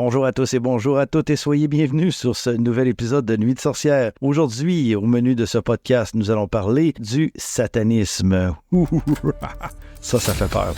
Bonjour à tous et bonjour à toutes et soyez bienvenus sur ce nouvel épisode de Nuit de sorcière. Aujourd'hui, au menu de ce podcast, nous allons parler du satanisme. Ça fait peur.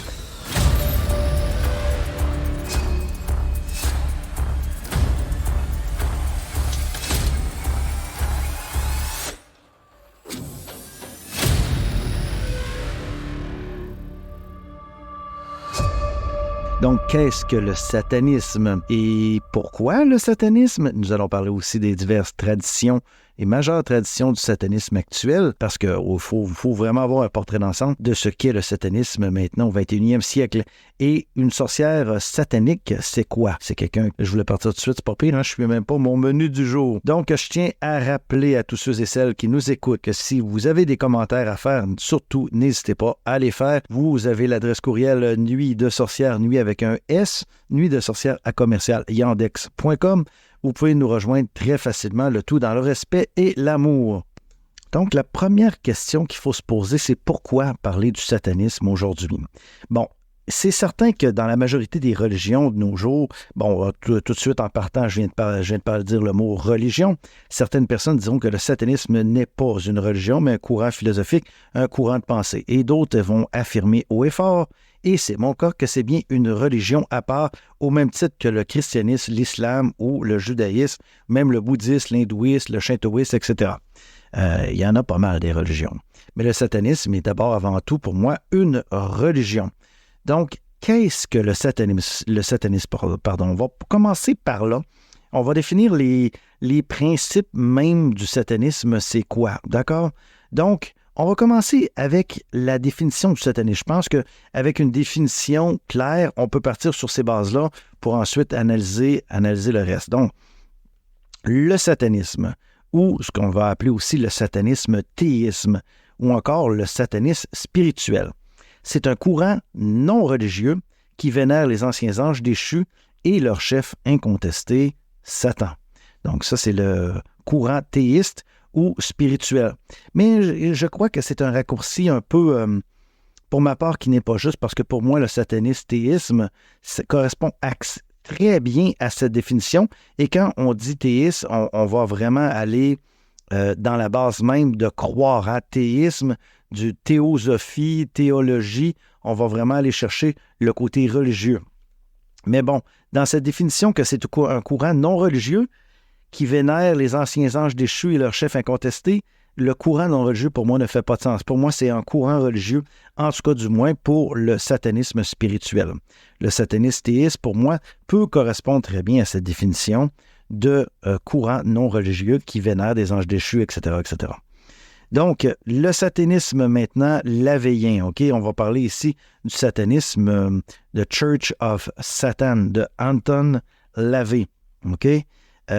Donc, qu'est-ce que le satanisme et pourquoi le satanisme? Nous allons parler aussi des diverses traditions et majeures traditions du satanisme actuel, parce qu'il faut vraiment avoir un portrait d'ensemble de ce qu'est le satanisme maintenant au 21e siècle. Et une sorcière satanique, c'est quoi? C'est quelqu'un, je voulais partir tout de suite, c'est pas pire, je ne suis même pas mon menu du jour. Donc, je tiens à rappeler à tous ceux et celles qui nous écoutent que si vous avez des commentaires à faire, surtout, n'hésitez pas à les faire. Vous avez l'adresse courriel nuit de sorcière, nuit avec un S, nuit de sorcière à commercial yandex.com. Vous pouvez nous rejoindre très facilement, le tout dans le respect et l'amour. Donc, la première question qu'il faut se poser, c'est pourquoi parler du satanisme aujourd'hui? Bon, c'est certain que dans la majorité des religions de nos jours, tout de suite en partant, je viens de dire le mot religion, certaines personnes diront que le satanisme n'est pas une religion, mais un courant philosophique, un courant de pensée. Et d'autres vont affirmer haut et fort, et c'est mon cas, que c'est bien une religion à part, au même titre que le christianisme, l'islam ou le judaïsme, même le bouddhisme, l'hindouisme, le shintoïsme, etc. Il y en a pas mal des religions. Mais le satanisme est d'abord avant tout pour moi une religion. Donc, qu'est-ce que le satanisme, pardon? On va commencer par là. On va définir les principes même du satanisme, c'est quoi, d'accord? Donc, on va commencer avec la définition du satanisme. Je pense qu'avec une définition claire, on peut partir sur ces bases-là pour ensuite analyser le reste. Donc, le satanisme, ou ce qu'on va appeler aussi le satanisme théisme, ou encore le satanisme spirituel. C'est un courant non religieux qui vénère les anciens anges déchus et leur chef incontesté, Satan. Donc ça, c'est le courant théiste ou spirituel. Mais je crois que c'est un raccourci un peu, pour ma part, qui n'est pas juste, parce que pour moi, le satanisme théisme correspond très bien à cette définition. Et quand on dit théisme, on va vraiment aller dans la base même de croire à théisme, du théosophie, théologie, on va vraiment aller chercher le côté religieux. Mais bon, dans cette définition que c'est un courant non religieux qui vénère les anciens anges déchus et leur chef incontesté, le courant non religieux pour moi ne fait pas de sens. Pour moi, c'est un courant religieux, en tout cas du moins pour le satanisme spirituel. Le satanisme théiste, pour moi, peut correspondre très bien à cette définition de courant non religieux qui vénère des anges déchus, etc., etc. Donc, le satanisme maintenant, lavéien, OK? On va parler ici du satanisme, The Church of Satan, de Anton LaVey, OK?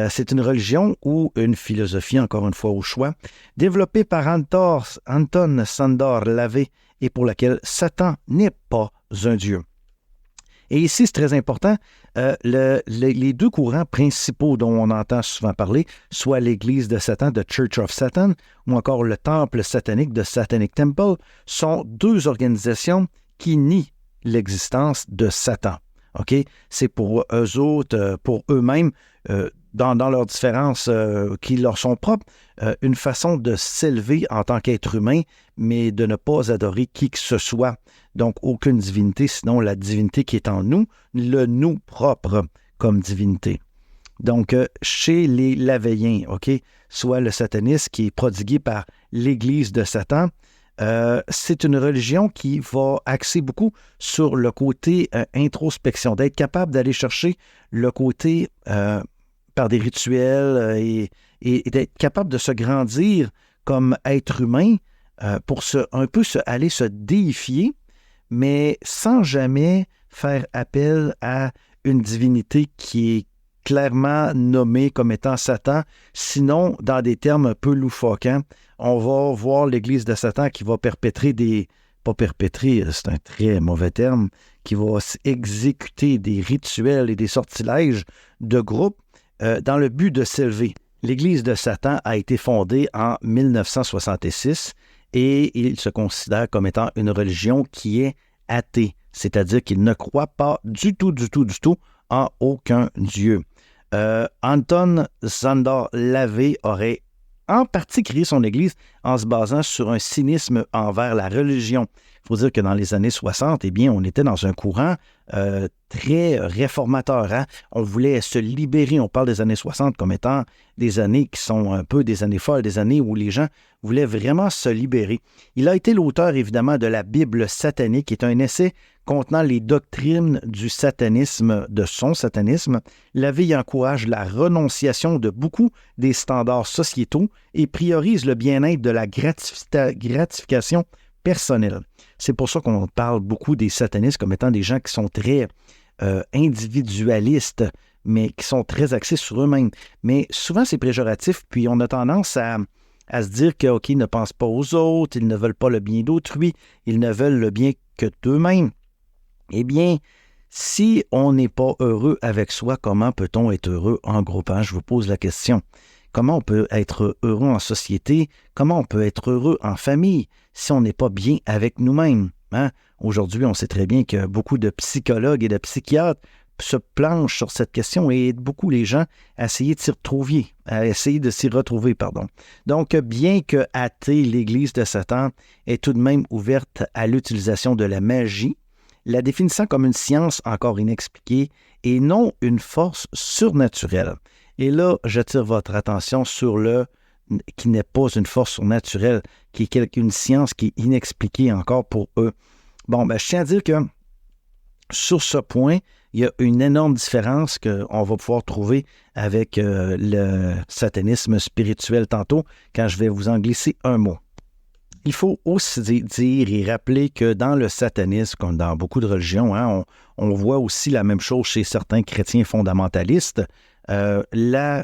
C'est une religion ou une philosophie, encore une fois au choix, développée par Anton Szandor LaVey et pour laquelle Satan n'est pas un dieu. Et ici, c'est très important, les deux courants principaux dont on entend souvent parler, soit l'Église de Satan, The Church of Satan, ou encore le Temple satanique, The Satanic Temple, sont deux organisations qui nient l'existence de Satan. OK? C'est pour eux autres, pour eux-mêmes, dans leurs différences qui leur sont propres, une façon de s'élever en tant qu'être humain, mais de ne pas adorer qui que ce soit. Donc, aucune divinité, sinon la divinité qui est en nous, le nous propre comme divinité. Donc, chez les Lavéiens, OK, soit le satanisme qui est prodigué par l'Église de Satan, c'est une religion qui va axer beaucoup sur le côté introspection, d'être capable d'aller chercher le côté par des rituels et d'être capable de se grandir comme être humain pour aller se déifier, mais sans jamais faire appel à une divinité qui est clairement nommée comme étant Satan, sinon, dans des termes un peu loufoquants, on va voir l'Église de Satan qui va pas perpétrer, c'est un très mauvais terme, qui va exécuter des rituels et des sortilèges de groupe dans le but de s'élever. L'Église de Satan a été fondée en 1966 et il se considère comme étant une religion qui est athée, c'est-à-dire qu'il ne croit pas du tout en aucun Dieu. Anton Szandor Lavey aurait en partie créé son Église en se basant sur un cynisme envers la religion. Il faut dire que dans les années 60, eh bien, on était dans un courant très réformateur. Hein? On voulait se libérer. On parle des années 60 comme étant des années qui sont un peu des années folles, des années où les gens voulaient vraiment se libérer. Il a été l'auteur, évidemment, de la Bible satanique, qui est un essai contenant les doctrines du satanisme, de son satanisme. Lavey encourage la renonciation de beaucoup des standards sociétaux et priorise le bien-être de la gratification personnelle. C'est pour ça qu'on parle beaucoup des satanistes comme étant des gens qui sont très individualistes, mais qui sont très axés sur eux-mêmes. Mais souvent, c'est péjoratif, puis on a tendance à se dire que, OK, ils ne pensent pas aux autres, ils ne veulent pas le bien d'autrui, ils ne veulent le bien que d'eux-mêmes. Eh bien, si on n'est pas heureux avec soi, comment peut-on être heureux en groupe? Je vous pose la question. Comment on peut être heureux en société? Comment on peut être heureux en famille si on n'est pas bien avec nous-mêmes? Hein? Aujourd'hui, on sait très bien que beaucoup de psychologues et de psychiatres se planchent sur cette question et aident beaucoup les gens à essayer de s'y retrouver. Donc, bien que athée, l'Église de Satan est tout de même ouverte à l'utilisation de la magie, la définissant comme une science encore inexpliquée et non une force surnaturelle. Et là, j'attire votre attention sur le qui n'est pas une force surnaturelle, qui est une science qui est inexpliquée encore pour eux. Bon, je tiens à dire que sur ce point, il y a une énorme différence qu'on va pouvoir trouver avec le satanisme spirituel tantôt, quand je vais vous en glisser un mot. Il faut aussi dire et rappeler que dans le satanisme, comme dans beaucoup de religions, hein, on voit aussi la même chose chez certains chrétiens fondamentalistes. Le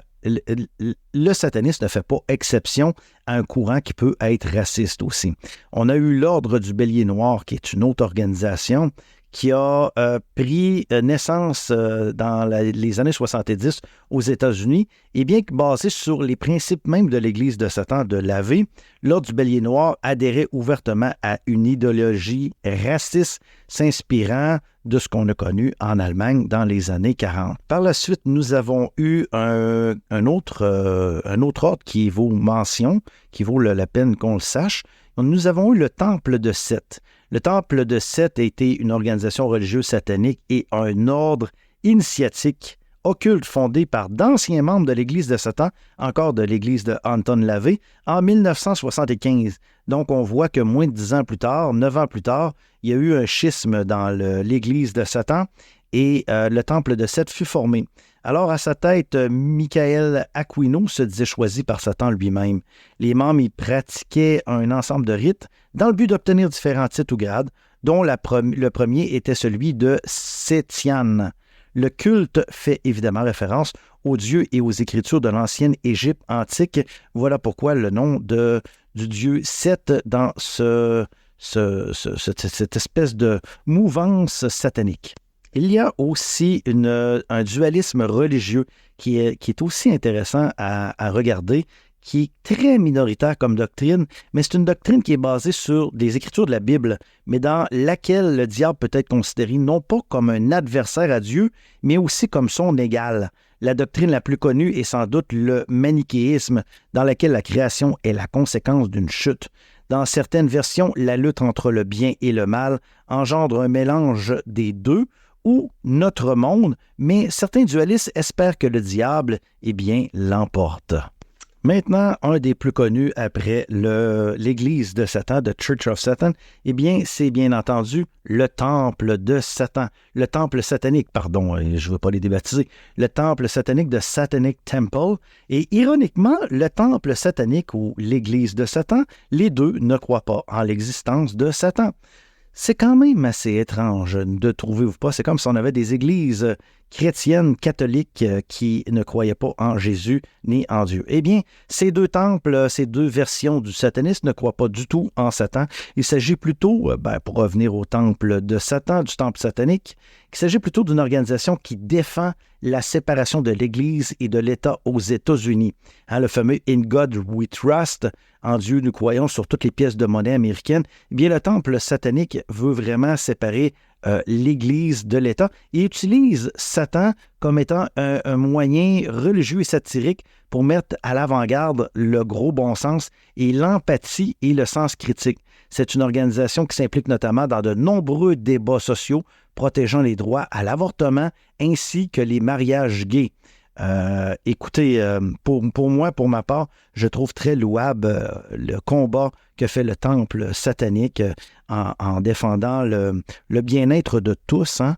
satanisme ne fait pas exception à un courant qui peut être raciste aussi. On a eu l'Ordre du Bélier Noir, qui est une autre organisation qui a pris naissance dans les années 70 aux États-Unis, et bien que basé sur les principes même de l'Église de Satan de Lavey, l'Ordre du Bélier Noir adhérait ouvertement à une idéologie raciste s'inspirant de ce qu'on a connu en Allemagne dans les années 40. Par la suite, nous avons eu un autre ordre qui vaut mention, qui vaut la peine qu'on le sache. Nous avons eu le Temple de Seth. Le Temple de Seth a été une organisation religieuse satanique et un ordre initiatique occulte fondé par d'anciens membres de l'Église de Satan, encore de l'Église de Anton Lavey, en 1975. Donc, on voit que moins de 10 ans plus tard, 9 ans plus tard, il y a eu un schisme dans l'Église de Satan et le Temple de Seth fut formé. Alors, à sa tête, Michael Aquino se disait choisi par Satan lui-même. Les membres y pratiquaient un ensemble de rites dans le but d'obtenir différents titres ou grades, dont le premier était celui de Sétiane. Le culte fait évidemment référence aux dieux et aux écritures de l'ancienne Égypte antique. Voilà pourquoi le nom du dieu Seth dans cette espèce de mouvance satanique. Il y a aussi un dualisme religieux qui est aussi intéressant à regarder, qui est très minoritaire comme doctrine, mais c'est une doctrine qui est basée sur des écritures de la Bible, mais dans laquelle le diable peut être considéré non pas comme un adversaire à Dieu, mais aussi comme son égal. La doctrine la plus connue est sans doute le manichéisme, dans laquelle la création est la conséquence d'une chute. Dans certaines versions, la lutte entre le bien et le mal engendre un mélange des deux, ou notre monde, mais certains dualistes espèrent que le diable, l'emporte. Maintenant, un des plus connus après l'Église de Satan, The Church of Satan, c'est bien entendu le Temple de Satan. Le Temple satanique, je ne veux pas les débaptiser. Le Temple satanique de Satanic Temple. Et ironiquement, le Temple satanique ou l'Église de Satan, les deux ne croient pas en l'existence de Satan. C'est quand même assez étrange de trouvez-vous pas? C'est comme si on avait des églises chrétiennes, catholiques qui ne croyaient pas en Jésus ni en Dieu. Eh bien, ces deux temples, ces deux versions du satanisme ne croient pas du tout en Satan. Il s'agit plutôt, pour revenir au temple de Satan, du temple satanique, il s'agit plutôt d'une organisation qui défend la séparation de l'Église et de l'État aux États-Unis. Le fameux « In God We Trust », en Dieu nous croyons sur toutes les pièces de monnaie américaines, le temple satanique veut vraiment séparer l'Église de l'État et utilise Satan comme étant un moyen religieux et satirique pour mettre à l'avant-garde le gros bon sens et l'empathie et le sens critique. C'est une organisation qui s'implique notamment dans de nombreux débats sociaux protégeant les droits à l'avortement ainsi que les mariages gays. Écoutez, pour moi, pour ma part, je trouve très louable le combat que fait le temple satanique en défendant le bien-être de tous. Hein.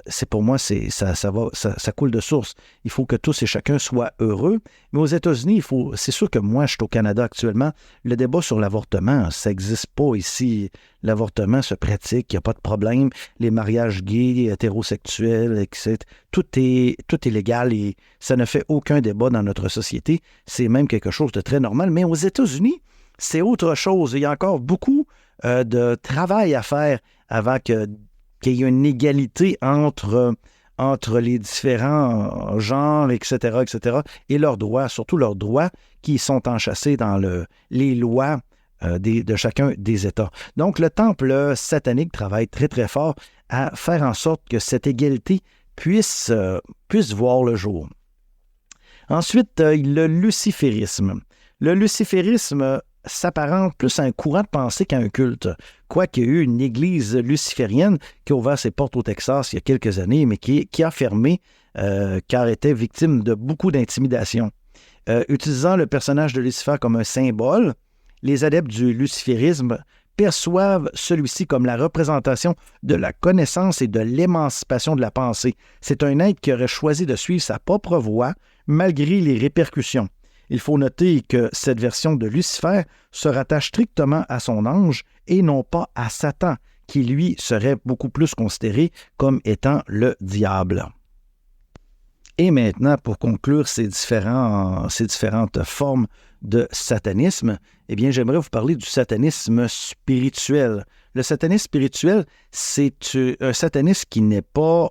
C'est pour moi, ça coule de source. Il faut que tous et chacun soient heureux. Mais aux États-Unis, c'est sûr que moi, je suis au Canada actuellement, le débat sur l'avortement, ça n'existe pas ici. L'avortement se pratique, il n'y a pas de problème. Les mariages gays, hétérosexuels, etc., tout est légal et ça ne fait aucun débat dans notre société. C'est même quelque chose de très normal. Mais aux États-Unis, c'est autre chose. Il y a encore beaucoup de travail à faire avant qu'il y ait une égalité entre les différents genres, etc., et leurs droits, surtout leurs droits qui sont enchâssés dans les lois de chacun des États. Donc, le temple satanique travaille très, très fort à faire en sorte que cette égalité puisse voir le jour. Ensuite, le luciférisme. Le luciférisme s'apparente plus à un courant de pensée qu'à un culte. Quoiqu'il y a eu une église luciférienne qui a ouvert ses portes au Texas il y a quelques années, mais qui a fermé car était victime de beaucoup d'intimidation. Utilisant le personnage de Lucifer comme un symbole, les adeptes du luciférisme perçoivent celui-ci comme la représentation de la connaissance et de l'émancipation de la pensée. C'est un être qui aurait choisi de suivre sa propre voie malgré les répercussions. Il faut noter que cette version de Lucifer se rattache strictement à son ange et non pas à Satan, qui lui serait beaucoup plus considéré comme étant le diable. Et maintenant, pour conclure ces différentes formes de satanisme, eh bien, j'aimerais vous parler du satanisme spirituel. Le satanisme spirituel, c'est un satanisme qui n'est pas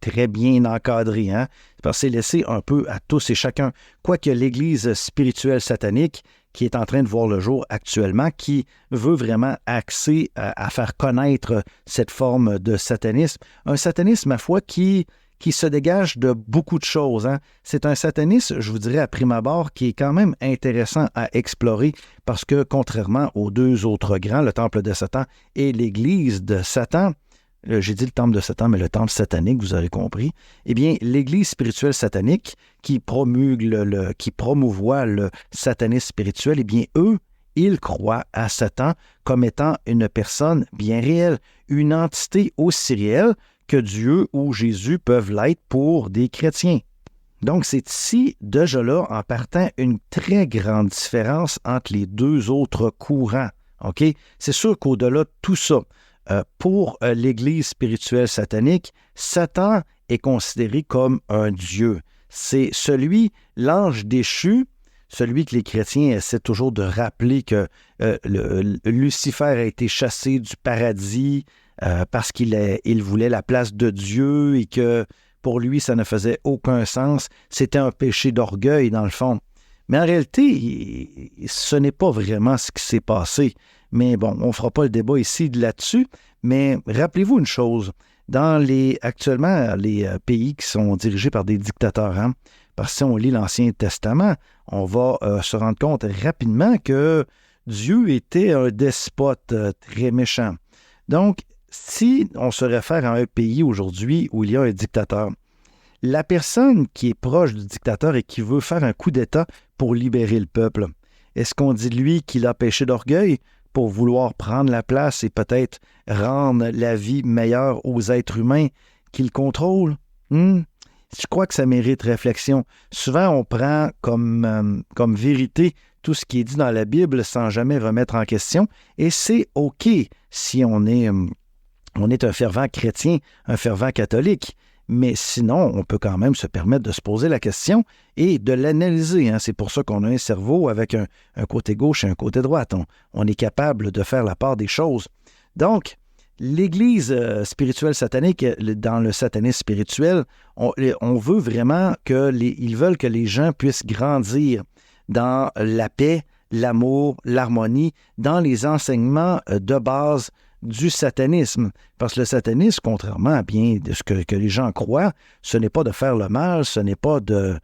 très bien encadré, hein? Parce que c'est laissé un peu à tous et chacun. Quoique l'Église spirituelle satanique, qui est en train de voir le jour actuellement, qui veut vraiment axer à faire connaître cette forme de satanisme, un satanisme, ma foi, qui se dégage de beaucoup de choses. Hein. C'est un satanisme, je vous dirais à prime abord, qui est quand même intéressant à explorer parce que, contrairement aux deux autres grands, le temple de Satan et l'église de Satan, j'ai dit le temple de Satan, mais le temple satanique, vous aurez compris, eh bien, l'église spirituelle satanique qui promouvoit le satanisme spirituel, eh bien, eux, ils croient à Satan comme étant une personne bien réelle, une entité aussi réelle que Dieu ou Jésus peuvent l'être pour des chrétiens. Donc, c'est ici, déjà là, en partant, une très grande différence entre les deux autres courants. OK? C'est sûr qu'au-delà de tout ça, pour l'Église spirituelle satanique, Satan est considéré comme un dieu. C'est l'ange déchu, celui que les chrétiens essaient toujours de rappeler que Lucifer a été chassé du paradis, parce qu'il voulait la place de Dieu et que pour lui, ça ne faisait aucun sens. C'était un péché d'orgueil, dans le fond. Mais en réalité, ce n'est pas vraiment ce qui s'est passé. Mais bon, on ne fera pas le débat ici là-dessus. Mais rappelez-vous une chose. Actuellement, les pays qui sont dirigés par des dictateurs, hein, parce que si on lit l'Ancien Testament, on va se rendre compte rapidement que Dieu était un despote très méchant. Donc, si on se réfère à un pays aujourd'hui où il y a un dictateur, la personne qui est proche du dictateur et qui veut faire un coup d'État pour libérer le peuple, est-ce qu'on dit de lui qu'il a péché d'orgueil pour vouloir prendre la place et peut-être rendre la vie meilleure aux êtres humains qu'il contrôle? Je crois que ça mérite réflexion. Souvent, on prend comme vérité tout ce qui est dit dans la Bible sans jamais remettre en question, et c'est OK si on est un fervent chrétien, un fervent catholique. Mais sinon, on peut quand même se permettre de se poser la question et de l'analyser. Hein. C'est pour ça qu'on a un cerveau avec un côté gauche et un côté droit. On est capable de faire la part des choses. Donc, l'Église spirituelle satanique, dans le satanisme spirituel, on veut vraiment ils veulent que les gens puissent grandir dans la paix, l'amour, l'harmonie, dans les enseignements de base du satanisme. Parce que le satanisme, contrairement à bien de ce que les gens croient, ce n'est pas de faire le mal, ce n'est pas de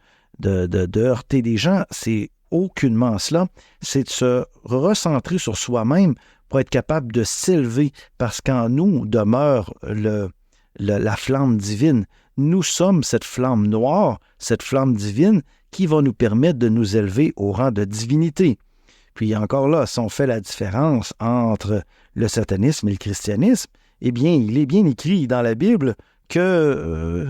heurter des gens, c'est aucunement cela. C'est de se recentrer sur soi-même pour être capable de s'élever, parce qu'en nous demeure la flamme divine. Nous sommes cette flamme noire, cette flamme divine qui va nous permettre de nous élever au rang de divinité. Puis encore là, si on fait la différence entre le satanisme et le christianisme, eh bien, il est bien écrit dans la Bible que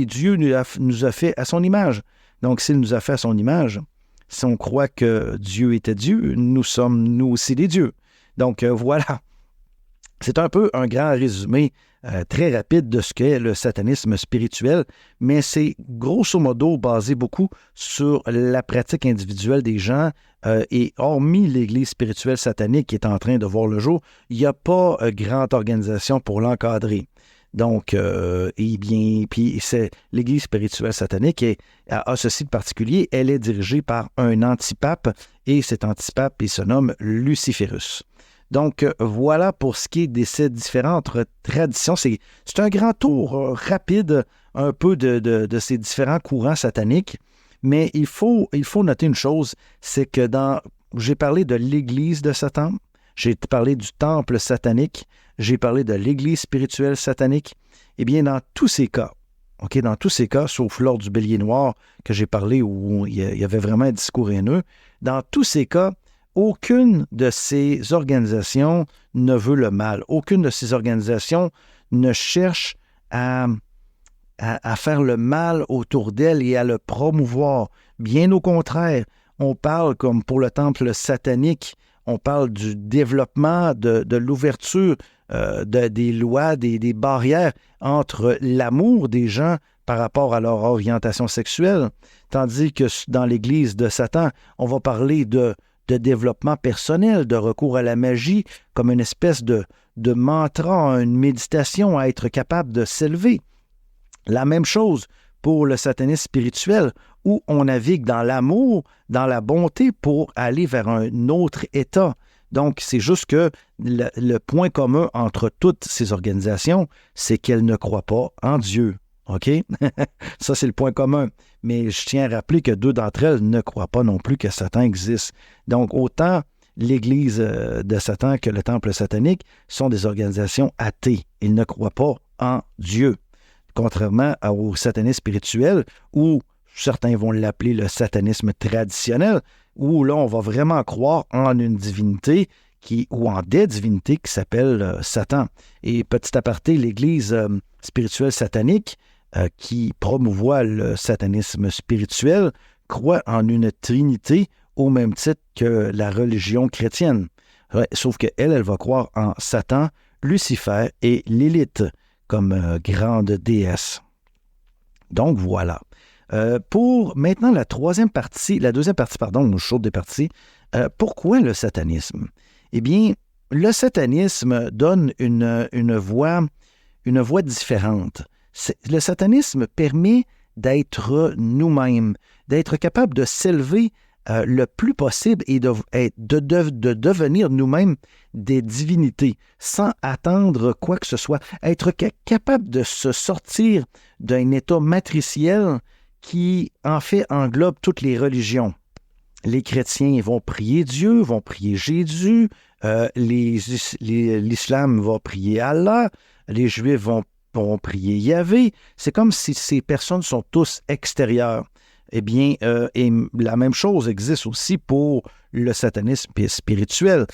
Dieu nous a fait à son image. Donc, s'il nous a fait à son image, si on croit que Dieu était Dieu, nous sommes nous aussi des dieux. Donc, voilà. C'est un peu un grand résumé très rapide de ce qu'est le satanisme spirituel, mais c'est grosso modo basé beaucoup sur la pratique individuelle des gens et hormis l'Église spirituelle satanique qui est en train de voir le jour, il n'y a pas grande organisation pour l'encadrer. Donc, eh bien, puis l'Église spirituelle satanique a ceci de particulier, elle est dirigée par un antipape et cet antipape, il se nomme Luciférus. Donc, voilà pour ce qui est de ces différentes traditions. C'est un grand tour rapide un peu de ces différents courants sataniques, mais il faut noter une chose, c'est que j'ai parlé de l'Église de Satan, j'ai parlé du temple satanique, j'ai parlé de l'Église spirituelle satanique. Eh bien, dans tous ces cas, dans tous ces cas, sauf lors du bélier noir que j'ai parlé où il y avait vraiment un discours haineux, dans tous ces cas, aucune de ces organisations ne veut le mal. Aucune de ces organisations ne cherche à faire le mal autour d'elle et à le promouvoir. Bien au contraire, on parle, comme pour le temple satanique, on parle du développement, de l'ouverture des lois, des barrières entre l'amour des gens par rapport à leur orientation sexuelle, tandis que dans l'Église de Satan, on va parler de développement personnel, de recours à la magie comme une espèce de mantra, une méditation à être capable de s'élever. La même chose pour le satanisme spirituel, où on navigue dans l'amour, dans la bonté pour aller vers un autre état. Donc, c'est juste que le point commun entre toutes ces organisations, c'est qu'elles ne croient pas en Dieu. OK? Ça, c'est le point commun. Mais je tiens à rappeler que 2 d'entre elles ne croient pas non plus que Satan existe. Donc, autant l'Église de Satan que le temple satanique sont des organisations athées. Ils ne croient pas en Dieu. Contrairement au satanisme spirituel, où certains vont l'appeler le satanisme traditionnel, où là, on va vraiment croire en une divinité ou en des divinités qui s'appellent Satan. Et petit aparté, l'Église spirituelle satanique, qui promouvoit le satanisme spirituel, croit en une trinité au même titre que la religion chrétienne. Ouais, sauf qu'elle va croire en Satan, Lucifer et Lilith comme grande déesse. Donc voilà. Pour maintenant la deuxième partie, chaude des parties, pourquoi le satanisme? Eh bien, le satanisme donne une voie différente. Le satanisme permet d'être nous-mêmes, d'être capable de s'élever le plus possible et de devenir nous-mêmes des divinités sans attendre quoi que ce soit, être capable de se sortir d'un état matriciel qui, en fait, englobe toutes les religions. Les chrétiens vont prier Dieu, vont prier Jésus, l'islam va prier Allah, les juifs vont prier Yahvé. C'est comme si ces personnes sont tous extérieures. Eh bien, et la même chose existe aussi pour le satanisme spirituel.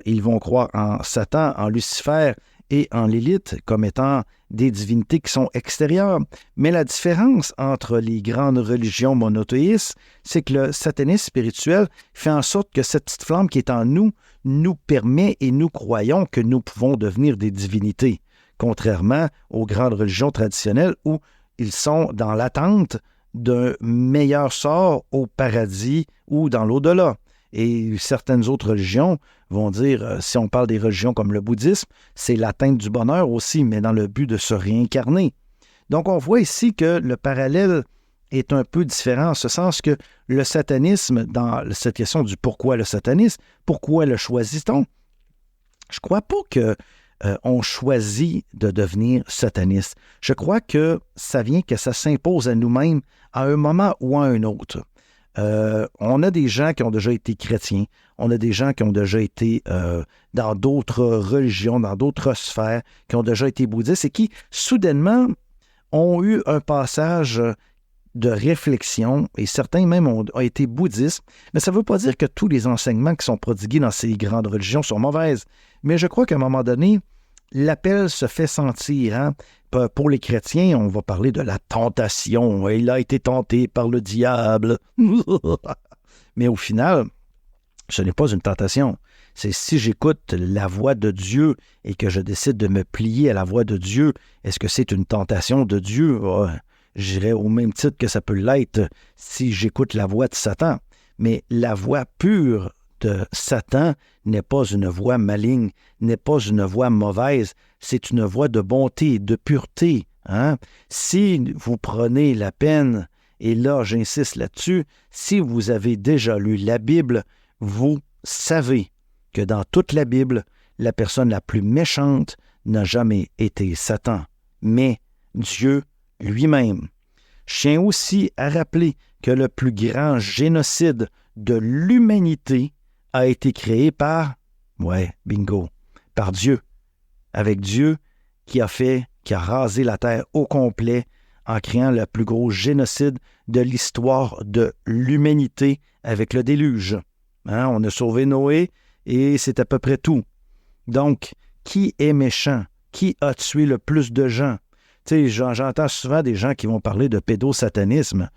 Ils vont croire en Satan, en Lucifer et en Lilith comme étant des divinités qui sont extérieures. Mais la différence entre les grandes religions monothéistes, c'est que le satanisme spirituel fait en sorte que cette petite flamme qui est en nous permet et nous croyons que nous pouvons devenir des divinités, contrairement aux grandes religions traditionnelles où ils sont dans l'attente d'un meilleur sort au paradis ou dans l'au-delà. Et certaines autres religions vont dire, si on parle des religions comme le bouddhisme, c'est l'atteinte du bonheur aussi, mais dans le but de se réincarner. Donc on voit ici que le parallèle est un peu différent, en ce sens que le satanisme, dans cette question du pourquoi le satanisme, pourquoi le choisit-on? Je ne crois pas que ont choisi de devenir satanistes. Je crois que ça s'impose à nous-mêmes à un moment ou à un autre. On a des gens qui ont déjà été chrétiens, on a des gens qui ont déjà été dans d'autres religions, dans d'autres sphères, qui ont déjà été bouddhistes et qui, soudainement, ont eu un passage de réflexion, et certains même ont été bouddhistes, mais ça ne veut pas dire que tous les enseignements qui sont prodigués dans ces grandes religions sont mauvaises. Mais je crois qu'à un moment donné, l'appel se fait sentir. Hein? Pour les chrétiens, on va parler de la tentation. Il a été tenté par le diable. Mais au final, ce n'est pas une tentation. C'est si j'écoute la voix de Dieu et que je décide de me plier à la voix de Dieu, est-ce que c'est une tentation de Dieu? J'irais au même titre que ça peut l'être si j'écoute la voix de Satan. Mais la voix pure de Satan n'est pas une voix maligne, n'est pas une voix mauvaise, c'est une voix de bonté, de pureté. Hein? Si vous prenez la peine, et là j'insiste là-dessus, si vous avez déjà lu la Bible, vous savez que dans toute la Bible, la personne la plus méchante n'a jamais été Satan, mais Dieu lui-même. Je tiens aussi à rappeler que le plus grand génocide de l'humanité a été créé par Dieu. Avec Dieu qui a rasé la terre au complet en créant le plus gros génocide de l'histoire de l'humanité avec le déluge. Hein, on a sauvé Noé et c'est à peu près tout. Donc, qui est méchant? Qui a tué le plus de gens? Tu sais, j'entends souvent des gens qui vont parler de pédosatanisme.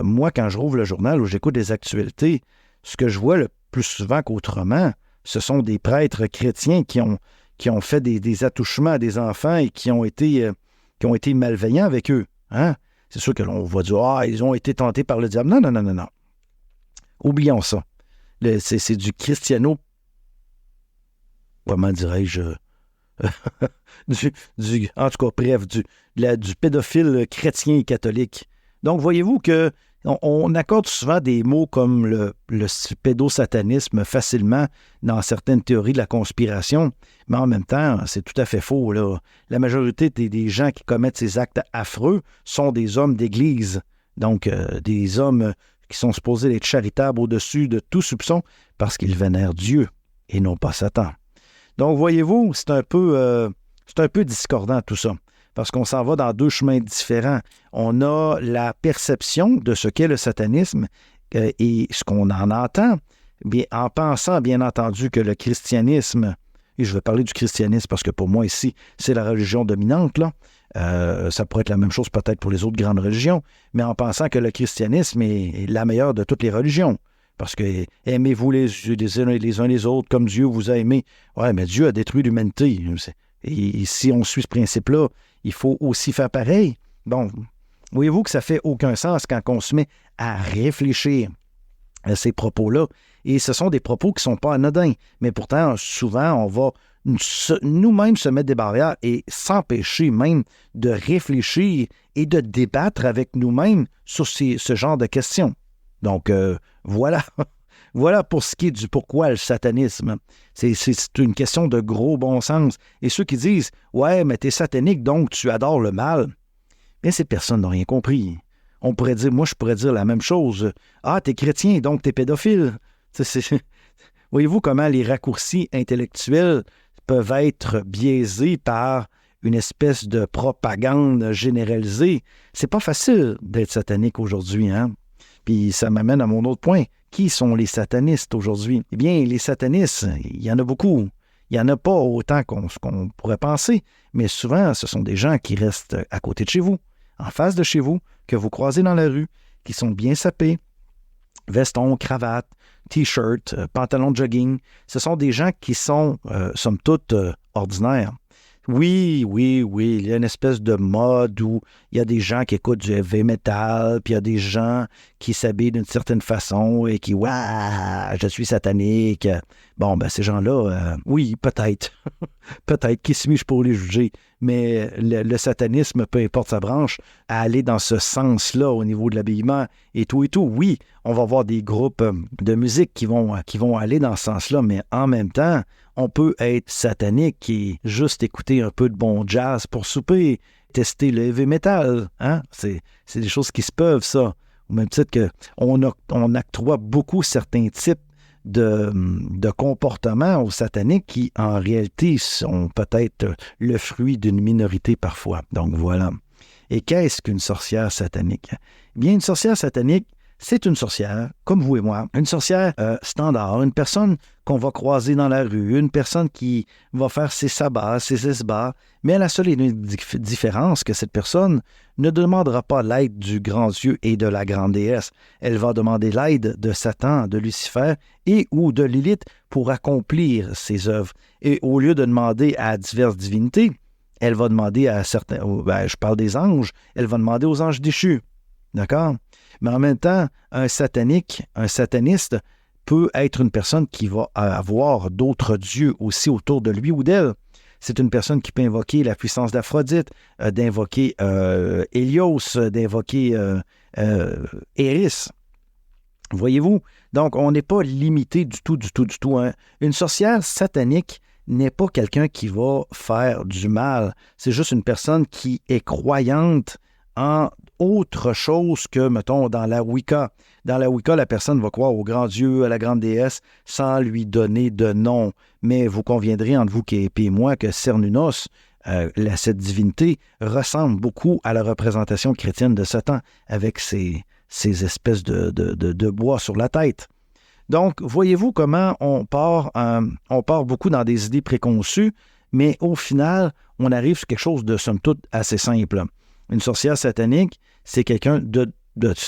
Moi, quand je rouvre le journal ou j'écoute des actualités, ce que je vois le plus souvent qu'autrement, ce sont des prêtres chrétiens qui ont fait des attouchements à des enfants et qui ont été malveillants avec eux. Hein? C'est sûr que l'on va dire « ils ont été tentés par le diable ». Non. Oublions ça. C'est du christiano... Comment dirais-je... en tout cas, bref, du pédophile chrétien et catholique. Donc, voyez-vous que on accorde souvent des mots comme le pédosatanisme facilement dans certaines théories de la conspiration, mais en même temps, c'est tout à fait faux. Là. La majorité des gens qui commettent ces actes affreux sont des hommes d'Église, donc des hommes qui sont supposés être charitables au-dessus de tout soupçon parce qu'ils vénèrent Dieu et non pas Satan. Donc, voyez-vous, c'est un peu discordant tout ça, parce qu'on s'en va dans deux chemins différents. On a la perception de ce qu'est le satanisme et ce qu'on en entend, bien, en pensant, bien entendu, que le christianisme, et je vais parler du christianisme parce que pour moi ici, c'est la religion dominante, là. Ça pourrait être la même chose peut-être pour les autres grandes religions, mais en pensant que le christianisme est la meilleure de toutes les religions. Parce que aimez-vous les uns les autres comme Dieu vous a aimé. Ouais, mais Dieu a détruit l'humanité. Et si on suit ce principe-là, il faut aussi faire pareil. Bon, voyez-vous que ça fait aucun sens quand on se met à réfléchir à ces propos-là. Et ce sont des propos qui ne sont pas anodins. Mais pourtant, souvent, on va nous-mêmes se mettre des barrières et s'empêcher même de réfléchir et de débattre avec nous-mêmes sur ce genre de questions. Donc, voilà. Voilà pour ce qui est du pourquoi le satanisme. C'est une question de gros bon sens. Et ceux qui disent « Ouais, mais t'es satanique, donc tu adores le mal », bien, ces personnes n'ont rien compris. Moi, je pourrais dire la même chose. « Ah, t'es chrétien, donc t'es pédophile. » Voyez-vous comment les raccourcis intellectuels peuvent être biaisés par une espèce de propagande généralisée. C'est pas facile d'être satanique aujourd'hui, hein? Puis ça m'amène à mon autre point. Qui sont les satanistes aujourd'hui? Eh bien, les satanistes, il y en a beaucoup. Il n'y en a pas autant qu'on pourrait penser, mais souvent, ce sont des gens qui restent à côté de chez vous, en face de chez vous, que vous croisez dans la rue, qui sont bien sapés, veston, cravate, t-shirt, pantalon de jogging. Ce sont des gens qui sont, somme toute, ordinaires. Oui, il y a une espèce de mode où il y a des gens qui écoutent du heavy metal, puis il y a des gens qui s'habillent d'une certaine façon et qui « Ouah, je suis satanique ». Bon, ben ces gens-là, oui, peut-être. Peut-être, qui suis-je pour les juger? Mais le satanisme, peu importe sa branche, à aller dans ce sens-là au niveau de l'habillement et tout. Oui, on va voir des groupes de musique qui vont aller dans ce sens-là, mais en même temps, On peut être satanique et juste écouter un peu de bon jazz pour souper, tester le heavy metal. Hein? C'est des choses qui se peuvent, ça. Au même titre qu'on octroie beaucoup certains types de comportements aux sataniques qui, en réalité, sont peut-être le fruit d'une minorité parfois. Donc, voilà. Et qu'est-ce qu'une sorcière satanique? Eh bien, une sorcière satanique, c'est une sorcière, comme vous et moi, une sorcière standard, une personne qu'on va croiser dans la rue, une personne qui va faire ses sabbats, ses esbats, mais la seule différence que cette personne ne demandera pas l'aide du grand Dieu et de la grande déesse. Elle va demander l'aide de Satan, de Lucifer et ou de Lilith pour accomplir ses œuvres. Et au lieu de demander à diverses divinités, elle va demander à certains, je parle des anges, elle va demander aux anges déchus. D'accord? Mais en même temps, un sataniste peut être une personne qui va avoir d'autres dieux aussi autour de lui ou d'elle. C'est une personne qui peut invoquer la puissance d'Aphrodite, d'invoquer Hélios, d'invoquer Eris. Voyez-vous? Donc, on n'est pas limité du tout. Hein. Une sorcière satanique n'est pas quelqu'un qui va faire du mal. C'est juste une personne qui est croyante en autre chose que, mettons, dans la Wicca. Dans la Wicca, la personne va croire au grand Dieu, à la grande déesse, sans lui donner de nom. Mais vous conviendrez entre vous et moi que Cernunnos, cette divinité, ressemble beaucoup à la représentation chrétienne de Satan, avec ces espèces de bois sur la tête. Donc, voyez-vous comment on part beaucoup dans des idées préconçues, mais au final, on arrive sur quelque chose de, somme toute, assez simple. Une sorcière satanique, c'est quelqu'un de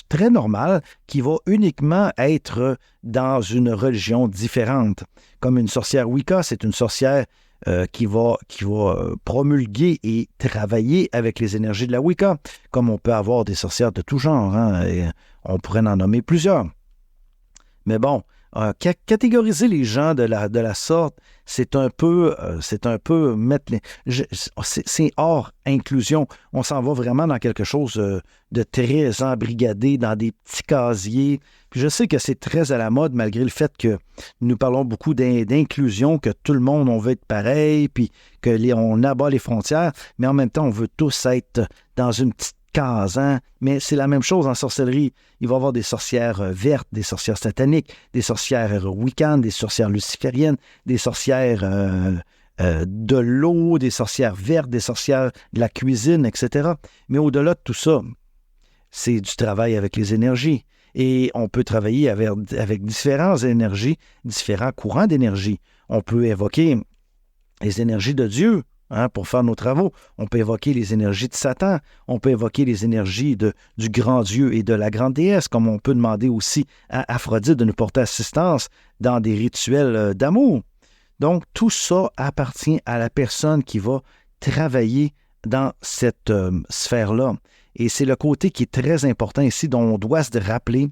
très normal qui va uniquement être dans une religion différente. Comme une sorcière Wicca, c'est une sorcière qui va promulguer et travailler avec les énergies de la Wicca, comme on peut avoir des sorcières de tout genre, hein, et on pourrait en nommer plusieurs. Mais bon, catégoriser les gens de la sorte, c'est un peu mettre c'est hors inclusion. On s'en va vraiment dans quelque chose de très embrigadé, dans des petits casiers. Puis je sais que c'est très à la mode, malgré le fait que nous parlons beaucoup d'inclusion, que tout le monde, on veut être pareil, puis on abat les frontières, mais en même temps, on veut tous être dans une petite case, hein? Mais c'est la même chose en sorcellerie. Il va y avoir des sorcières vertes, des sorcières sataniques, des sorcières wiccanes, des sorcières lucifériennes, des sorcières de l'eau, des sorcières vertes, des sorcières de la cuisine, etc. Mais au-delà de tout ça, c'est du travail avec les énergies. Et on peut travailler avec différentes énergies, différents courants d'énergie. On peut évoquer les énergies de Dieu, hein, pour faire nos travaux. On peut évoquer les énergies de Satan. On peut évoquer les énergies du grand Dieu et de la grande déesse, comme on peut demander aussi à Aphrodite de nous porter assistance dans des rituels d'amour. Donc, tout ça appartient à la personne qui va travailler dans cette sphère-là. Et c'est le côté qui est très important ici, dont on doit se rappeler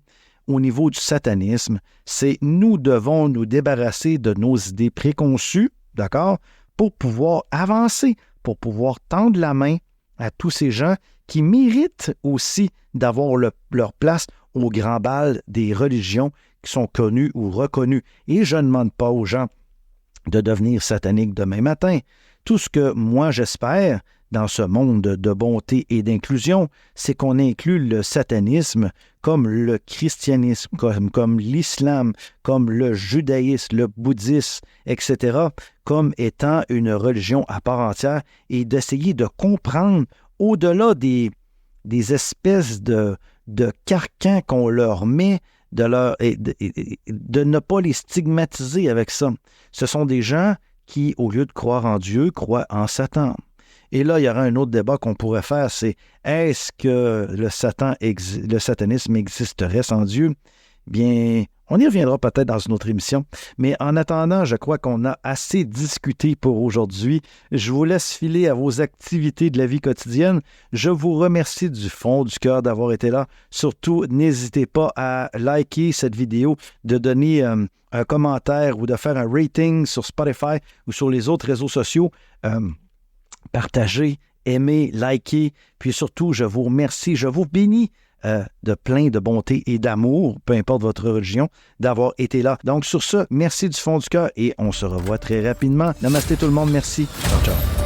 au niveau du satanisme, c'est nous devons nous débarrasser de nos idées préconçues, d'accord, pour pouvoir avancer, pour pouvoir tendre la main à tous ces gens qui méritent aussi d'avoir leur place au grand bal des religions qui sont connues ou reconnues. Et je ne demande pas aux gens de devenir sataniques demain matin. Tout ce que moi j'espère dans ce monde de bonté et d'inclusion, c'est qu'on inclut le satanisme comme le christianisme, comme l'islam, comme le judaïsme, le bouddhisme, etc., comme étant une religion à part entière et d'essayer de comprendre au-delà des espèces de carcans qu'on leur met, de ne pas les stigmatiser avec ça. Ce sont des gens qui, au lieu de croire en Dieu, croient en Satan. Et là, il y aura un autre débat qu'on pourrait faire, c'est est-ce que le satanisme existerait sans Dieu? Bien, on y reviendra peut-être dans une autre émission. Mais en attendant, je crois qu'on a assez discuté pour aujourd'hui. Je vous laisse filer à vos activités de la vie quotidienne. Je vous remercie du fond du cœur d'avoir été là. Surtout, n'hésitez pas à liker cette vidéo, de donner un commentaire ou de faire un rating sur Spotify ou sur les autres réseaux sociaux. Partagez, aimez, likez, puis surtout, je vous remercie, je vous bénis de plein de bonté et d'amour, peu importe votre religion, d'avoir été là. Donc sur ça, merci du fond du cœur et on se revoit très rapidement. Namasté tout le monde, merci. Ciao, ciao.